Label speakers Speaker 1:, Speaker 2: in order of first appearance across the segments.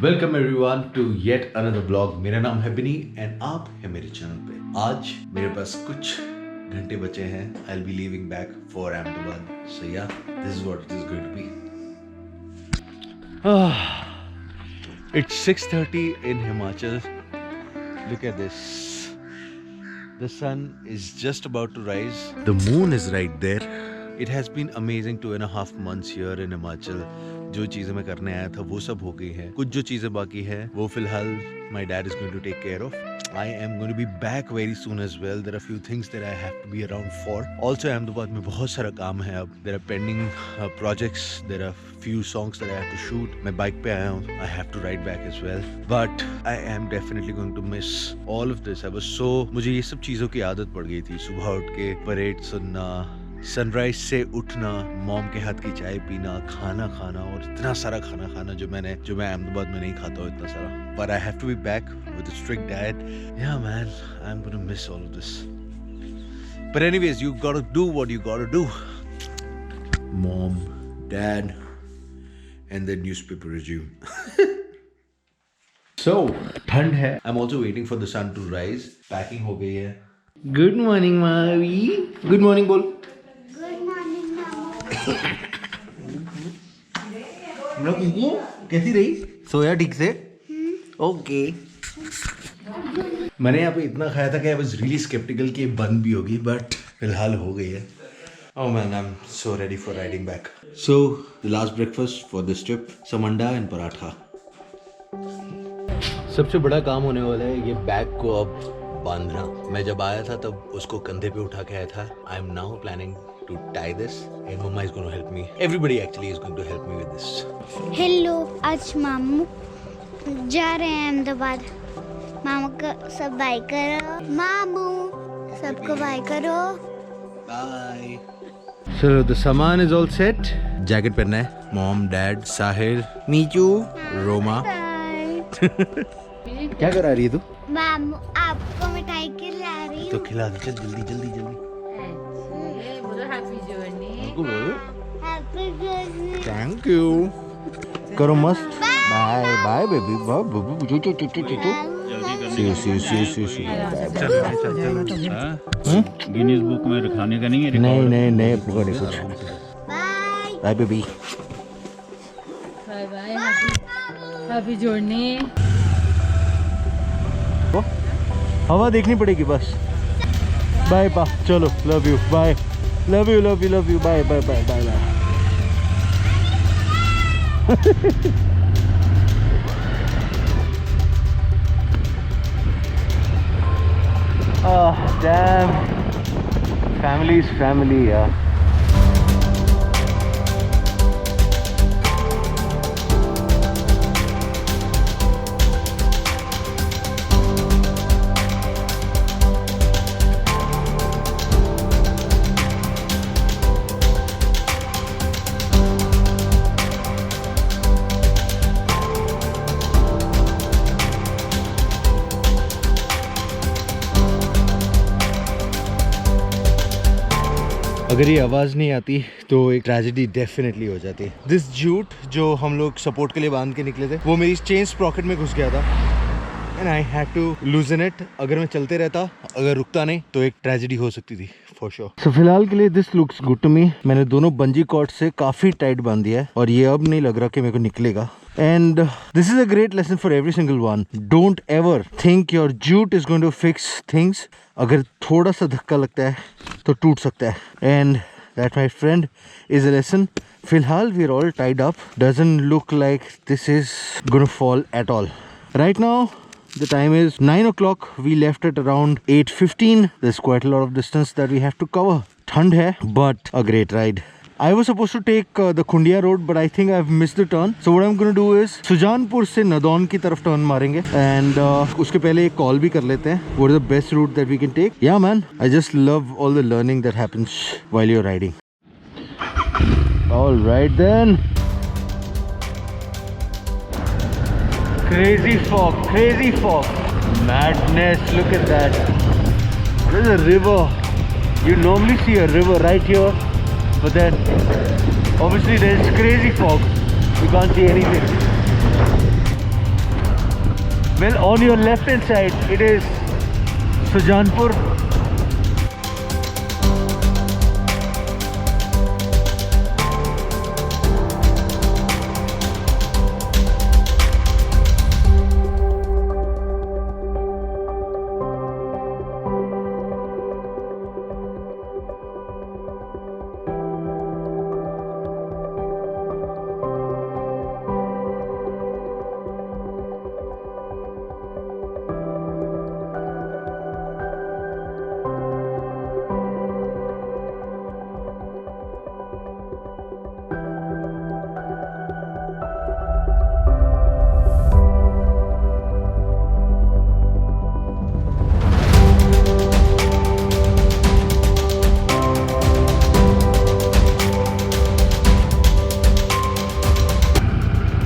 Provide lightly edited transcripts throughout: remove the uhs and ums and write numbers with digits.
Speaker 1: Welcome everyone to yet another vlog. मेरा नाम है बिनी एंड आप है मेरे चैनल पे। आज मेरे पास कुछ घंटे बचे हैं। I will be leaving back for Ahmedabad. So yeah, this is what it is going to be. It's 6:30 in Himachal. Look at this. The sun is just about to rise. The moon is right there. It has been amazing 2.5 months here in Himachal. जो चीज़ें मैं करने आया था वो सब हो गई हैं। कुछ जो चीज़ें बाकी है वो फिलहाल my dad is going to take care of. I am going to be back very soon as well. There are few things that I have to be around for. Also Ahmedabad में बहुत सारा काम है अब. There are pending projects. There are few songs that I have to shoot. मैं bike पे आया हूँ. I have to ride back as well. But I am definitely going to miss all of this. I was so मुझे ये सब चीज़ों की आदत पड़ गई थी. सुबह उठ के परेड सुनना, सनराइज से उठना, मॉम के हाथ की चाय पीना, खाना खाना और इतना सारा खाना खाना जो मैं अहमदाबाद में नहीं खाता हूँ इतना सारा. But I have to be back with a strict diet. Yeah man, I'm gonna miss all of this. But anyways, you gotta do what you gotta do. Mom, dad, and then newspaper resume. So, ठंड है. I'm also waiting for the sun to rise. Packing हो गई है. Good morning, Mavi. Good morning, बोल. कैसी रही? सोया ठीक से? ओके। मैंने यहाँ पे इतना खाया था कि आई वाज रियली स्केप्टिकल कि बंद भी होगी, बट फिलहाल हो गई है. Oh man, I'm so ready for riding back. So the last breakfast for this trip, some anda and paratha. सबसे बड़ा काम होने वाला है ये बैग को अब बांधना. मैं जब आया था तब उसको कंधे पे उठा के आया था. I am now planning to tie this and mama is going to help me. Everybody actually is going to help me with this.
Speaker 2: Hello, आज मामू जा रहे हैं अहमदाबाद. मामू को सब बाय करो. मामू सबको बाय करो.
Speaker 1: Bye. So the saman is all set. Jacket पहनना है. मॉम, डैड, साहिल, मीचू, रोमा. क्या करा रही है तू?
Speaker 2: मामू आपको मिठाई खिला रही हूँ.
Speaker 1: तो खिला दे. चल जल्दी जल्दी जल्दी.
Speaker 2: Happy journey.
Speaker 1: Thank you. करो मस्त. Bye bye baby. Bye baby. चो चो चो चो चो. सी.
Speaker 3: गिनीज बुक में रखाने का नहीं है.
Speaker 1: नहीं पकड़े कुछ.
Speaker 2: Bye
Speaker 1: bye baby.
Speaker 4: Bye bye. Happy journey.
Speaker 1: हवा देखनी पड़ेगी बस. बाय पा. चलो. Love you. Bye. Love you. Bye bye bye bye bye. Damn. Family is family, yeah. अगर ये आवाज़ नहीं आती तो एक ट्रेजेडी डेफिनेटली हो जाती. दिस जूट जो हम लोग सपोर्ट के लिए बांध के निकले थे वो मेरी चेन स्प्रॉकेट में घुस गया था and I had to loosen it. अगर मैं चलते रहता, अगर रुकता नहीं तो एक ट्रेजेडी हो सकती थी फॉर श्योर. सो फिलहाल के लिए this looks good to me. मैंने दोनों बंजी कॉर्ड से काफ़ी टाइट बांध दिया है और ये अब नहीं लग रहा कि मेरे को निकलेगा. And this is a great lesson for every single one. Don't ever think your jute is going to fix things. अगर थोड़ा सा धक्का लगता है तो टूट सकता है. And that, my friend, is a lesson. फिलहाल we are all tied up. Doesn't look like this is going to fall at all. Right now, the time is 9 o'clock. We left at around 8:15. There's quite a lot of distance that we have to cover. ठंड है, but a great ride. I was supposed to take the Khundia road, but I think I've missed the turn. So what I'm going to do is Sujanpur से नदौन की तरफ turn मारेंगे and उसके पहले एक call भी कर लेते हैं. What is the best route that we can take? Yeah man, I just love all the learning that happens while you're riding. All right then. Crazy fog. Madness. Look at that. There's a river. You normally see a river right here. But then obviously there's crazy fog. You can't see anything. Well, on your left hand side, it is Sujanpur.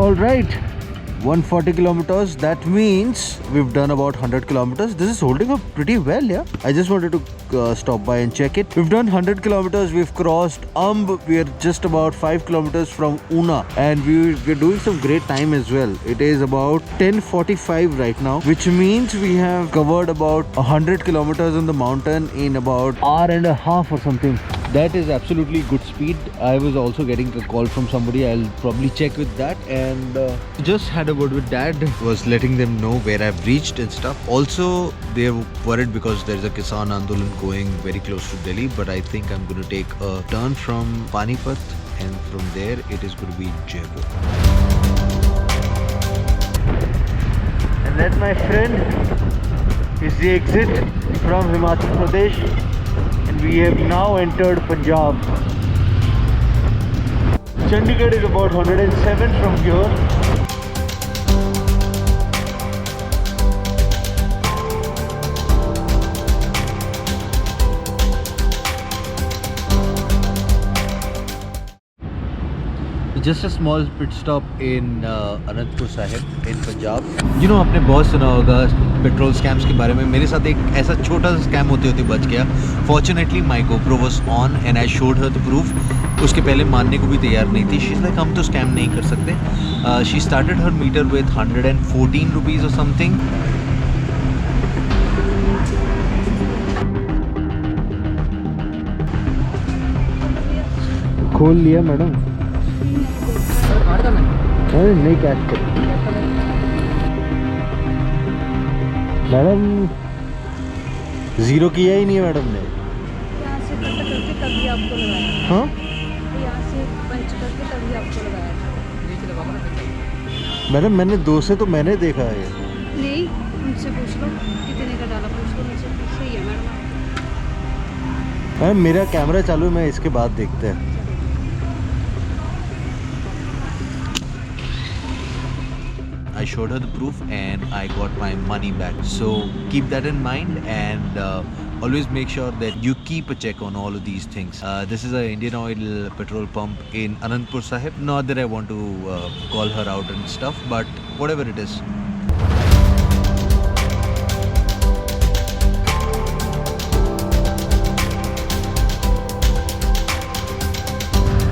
Speaker 1: All right, 140 kilometers. That means we've done about 100 kilometers. This is holding up pretty well, yeah. I just wanted to stop by and check it. We've done 100 kilometers. We've crossed Amb. We are just about 5 kilometers from Una, and we're doing some great time as well. It is about 10:45 right now, which means we have covered about 100 kilometers on the mountain in about hour and a half or something. That is absolutely good speed. I was also getting a call from somebody. I'll probably check with that. And just had a word with Dad. Was letting them know where I've reached and stuff. Also, they're worried because there's a Kisan Andolan going very close to Delhi. But I think I'm going to take a turn from Panipat, and from there it is going to be Jaipur. And that, my friend, is the exit from Himachal Pradesh. We have now entered Punjab. Chandigarh is about 107 from here. Just a small pit stop in Anandpur Sahib in Punjab. You know, आपने बहुत सुना होगा petrol scams के बारे में. मेरे साथ एक ऐसा छोटा सा स्कैम होते होते बच गया. Fortunately, my GoPro was on and I showed her the proof. उसके पहले मानने को भी तैयार नहीं थी. She's like, हम तो स्कैम नहीं कर सकते. She started her meter with 114 rupees or something. खोल लिया मैडम. अरे नहीं कैश कर मैडम. जीरो किया ही नहीं है मैडम ने.
Speaker 4: यहाँ से कट करके तभी आपको लगाया.
Speaker 1: हाँ,
Speaker 4: यहाँ से पंच करके तभी आपको लगाया.
Speaker 1: मैडम मैंने 2 से तो मैंने देखा है.
Speaker 4: नहीं, उनसे पूछ लो कितने का डाला, पूछ लो उनसे. सही है मैडम.
Speaker 1: मैम मेरा कैमरा चालू है, मैं इसके बाद देखते हैं. I showed her the proof and I got my money back. So keep that in mind and always make sure that you keep a check on all of these things. This is a Indian Oil petrol pump in Anandpur Sahib. Not that I want to call her out and stuff, but whatever it is.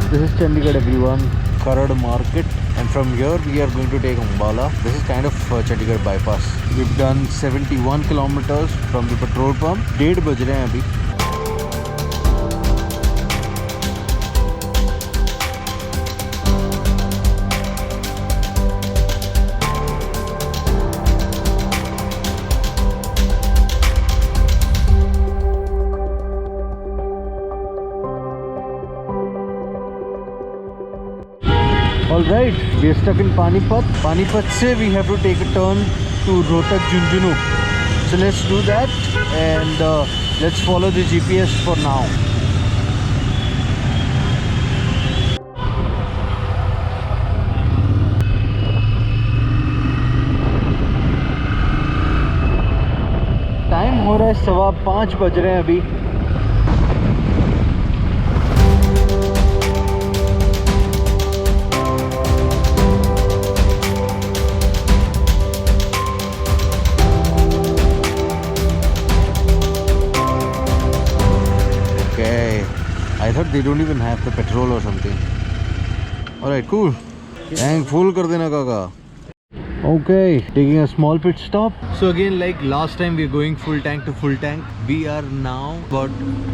Speaker 1: This is Chandigarh, everyone. Karad Market, and from here we are going to take Ambala. This is kind of Chandigarh bypass. We've done 71 kilometers from the petrol pump. 1:30 बज रहे हैं अभी. Alright, we are stuck in Panipat. Panipat se we have to take a turn to Rohtak Junjunu. So let's do that and let's follow the GPS for now. Time हो रहा है 5:15 बज रहे हैं अभी. I thought they don't even have the petrol or something. Alright, cool. Tank full कर देना काका. Okay, taking a small pit stop. So again, like last time, we are going full tank to full tank. We are now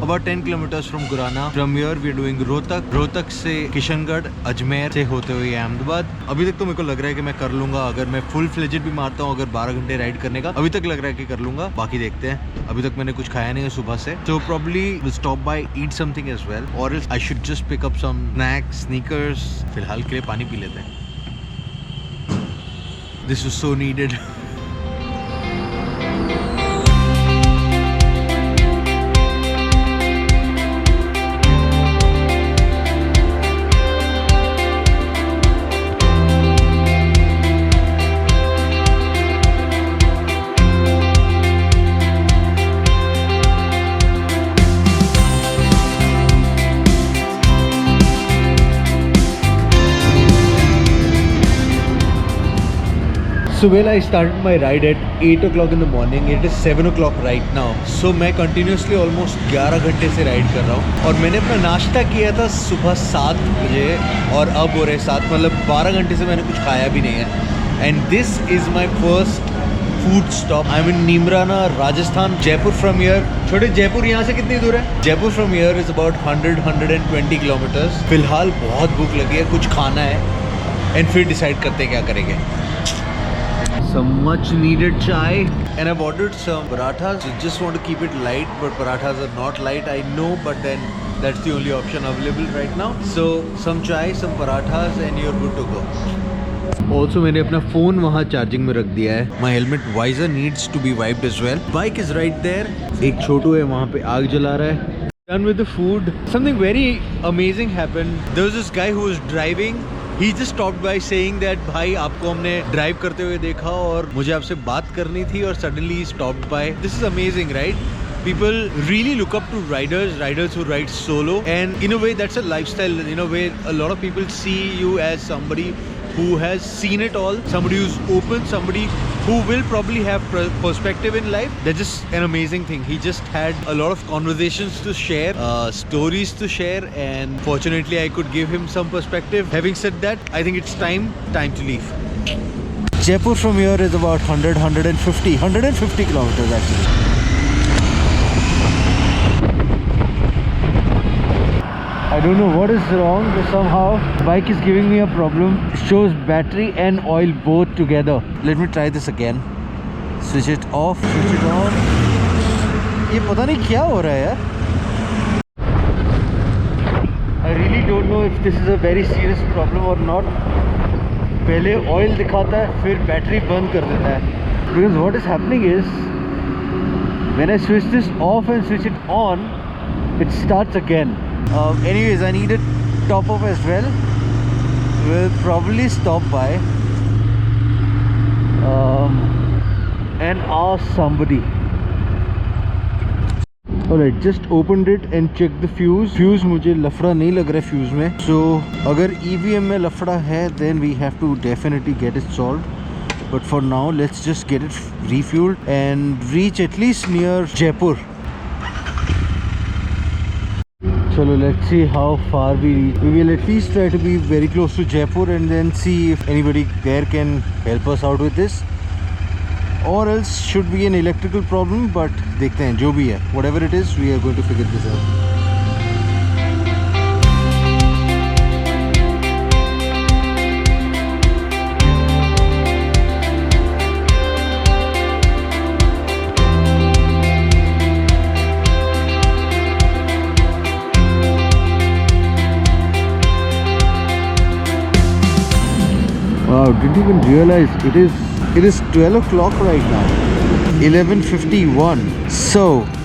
Speaker 1: about 10 kilometers from Gurana. From here, we are doing Rohtak. Rohtak से किशनगढ़, अजमेर से होते हुए अहमदाबाद. अभी तक तो मेरे को लग रहा है कि मैं कर लूंगा. अगर मैं फुल फ्लेजेड भी मारता हूँ, अगर 12 घंटे राइड करने का, अभी तक लग रहा है कि कर लूंगा. बाकी देखते हैं. अभी तक मैंने कुछ खाया नहीं है सुबह से. So probably we'll stop by, eat something as well, or else I should just pick up some snacks, sneakers. फिलहाल के लिए पानी पी लेते हैं. This was so needed. So well, I started my ride at 8 o'clock in the morning. It is 7 o'clock right now. So मैं continuously almost 11 घंटे से ride कर रहा हूँ. और मैंने अपना नाश्ता किया था सुबह 7 बजे और अब हो रहे 7, मतलब 12 घंटे से मैंने कुछ खाया भी नहीं है. And this is my first food stop. I'm in Neemrana, Rajasthan. Jaipur from here. छोटे जयपुर यहाँ से कितनी दूर है? Jaipur from here is about 120 kilometers. फिलहाल बहुत भूख लगी है, कुछ खाना है. And फिर डिसाइड करते हैं क्या करेंगे. Some much needed chai, and I've ordered some parathas. I just want to keep it light, but parathas are not light, I know, but then that's the only option available right now. So some chai, some parathas, and you're good to go. Also मैंने अपना phone वहाँ charging में रख दिया है. My helmet visor needs to be wiped as well. Bike is right there. एक छोटू है वहाँ पे आग जला रहा है. Done with the food. Something very amazing happened. There was this guy who was driving. He just stopped by saying that भाई आपको हमने ड्राइव करते हुए देखा और मुझे आपसे बात करनी थी और suddenly he stopped by. This is amazing, right? People really look up to riders who ride solo, and in a way that's a lifestyle. In a way, a lot of people see you as somebody who has seen it all, somebody who's open, somebody who will probably have perspective in life. That's just an amazing thing. He just had a lot of conversations to share, stories to share, and fortunately I could give him some perspective. Having said that, I think it's time to leave. Jaipur from here is about 150 kilometers actually. I don't know what is wrong, but somehow bike is giving me a problem. It shows battery and oil both together. Let me try this again. Switch it off, switch it on. ये पता नहीं क्या हो रहा है यार. I really don't know if this is a very serious problem or not. पहले oil दिखाता है, फिर battery बंद कर देता है. Because what is happening is, when I switch this off and switch it on, it starts again. Anyways, I need a top up as well. We'll probably stop by and ask somebody. Alright, just opened it and checked the fuse. Fuse मुझे लफड़ा नहीं लग रहा है fuse में. So अगर EVM में लफड़ा है, then we have to definitely get it solved. But for now, let's just get it refueled and reach at least near Jaipur. Chalo, let's see how far we reach. We will at least try to be very close to Jaipur and then see if anybody there can help us out with this. Or else should be an electrical problem, but देखते हैं जो भी है. Whatever it is, we are going to figure this out. Wow, didn't even realize it is 12 o'clock right now. 11:51. So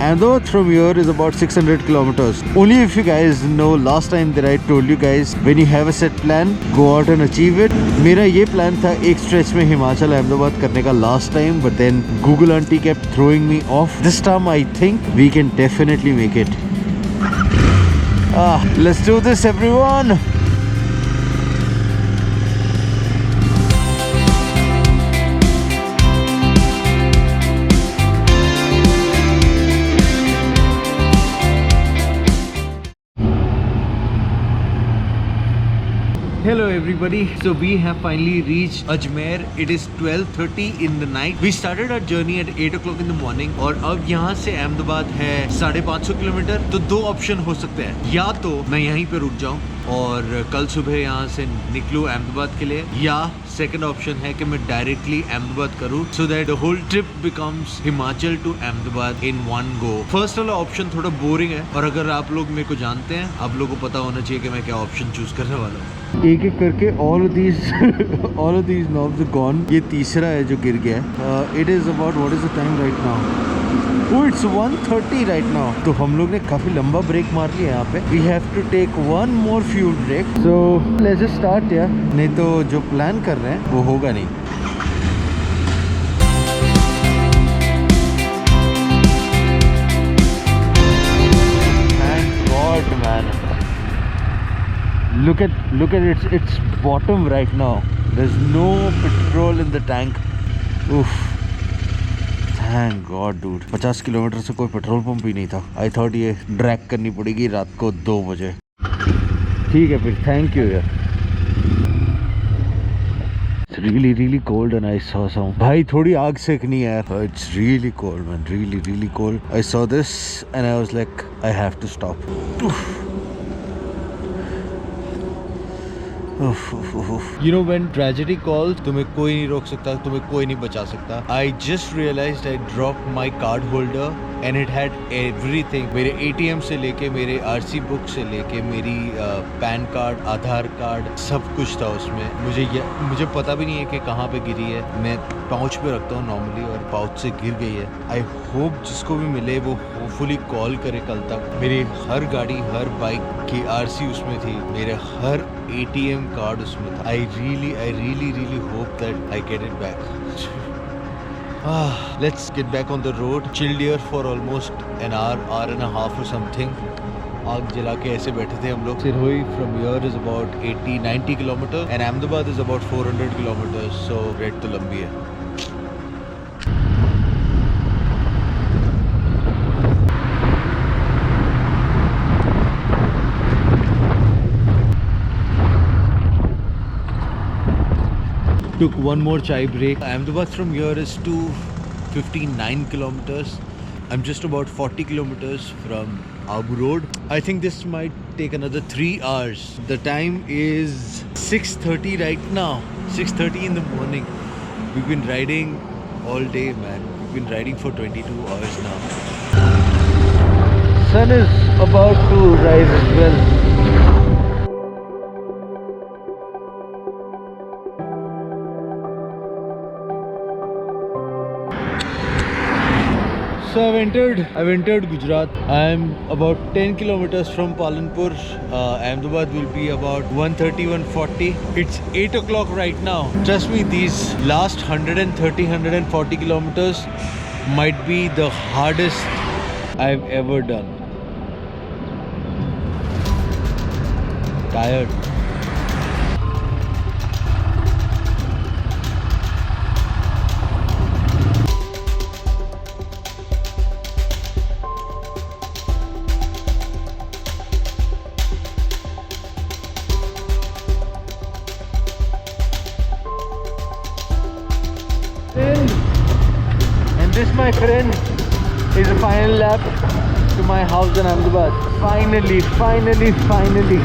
Speaker 1: Ahmedabad from here is about 600 kilometers. Only if you guys know, last time that I told you guys, when you have a set plan, go out and achieve it. मेरा ये plan था एक stretch में हिमाचल अहमदाबाद करने का last time, but then Google auntie kept throwing me off. This time I think we can definitely make it. Let's do this, everyone. Hello everybody. So we have finally reached Ajmer. It is 12:30 in the night. We started our journey at 8 o'clock in the morning और अब यहाँ से अहमदाबाद है 550 kilometre. तो दो option हो सकते हैं, या तो मैं यहीं पे रुक जाऊँ और कल सुबह यहाँ से निकलूँ अहमदाबाद के लिए, या सेकंड ऑप्शन है कि मैं डायरेक्टली अहमदाबाद करूँ so that the whole trip becomes Himachal to Ahmedabad in one go. First वाला ऑप्शन थोड़ा बोरिंग है और अगर आप लोग मेरे को जानते हैं, आप लोगों को पता होना चाहिए कि मैं क्या ऑप्शन चूज करने वाला हूँ. एक एक करके all of these knobs are gone. ये तीसरा है जो गिर गया है. It is about, what is the time right now? Oh, it's 1:30 right now. तो हम लोग ने काफी लंबा ब्रेक मार लिया यहाँ पे. We have to take one more fuel break. So let's just start यार. नहीं तो जो प्लान कर रहे हैं वो होगा नहीं. Thank God, man. Look at its bottom right now. There's no petrol in the tank. Oof. Thank God, dude. 50 kilometre से कोई पेट्रोल पंप ही नहीं था. I thought ये ड्रैग करनी पड़ेगी रात को 2 बजे. ठीक है फिर, थैंक यू यार. It's really cold and I saw some. भाई थोड़ी आग सेकनी है. It's really cold, man. Really cold. I saw this and I was like, I have to stop. Oof. You know when tragedy calls, तुम्हें कोई नहीं रोक सकता, तुम्हें कोई नहीं बचा सकता. I just realized I dropped my card holder and it had everything. मेरे ATM से लेके, मेरे RC बुक से लेके, मेरी पैन कार्ड, आधार कार्ड, सब कुछ था उसमें. मुझे पता भी नहीं है कि कहाँ पे गिरी है. मैं पाउच पे रखता हूँ नॉर्मली और पाउच से गिर गई है. आई होप जिसको भी मिले वो होपफुली कॉल करे कल तक. मेरी हर गाड़ी, हर बाइक की RC उसमें थी, मेरे हर ATM कार्ड उसमें था. I really hope that I get it back. Let's get back on the road. Chilled here for almost an hour and a half or something. आग जला के ऐसे बैठे थे हम लोग. Sirhoy from here is about 80-90 kilometers and Ahmedabad is about 400 kilometers. So red तो लंबी है. Took one more chai break. Ahmedabad from here is 259 kilometers. I'm just about 40 kilometers from Abu Road. I think this might take another 3 hours. The time is 6:30 right now. 6:30 in the morning. We've been riding all day, man. We've been riding for 22 hours now. Sun is about to rise as well. So I've entered Gujarat. I'm about 10 kilometers from Palanpur. Ahmedabad will be about 1:30-1:40. It's 8 o'clock right now. Trust me, these last 130-140 kilometers might be the hardest I've ever done. Tired. And this, my friend, is the final lap to my house in Ahmedabad. Finally.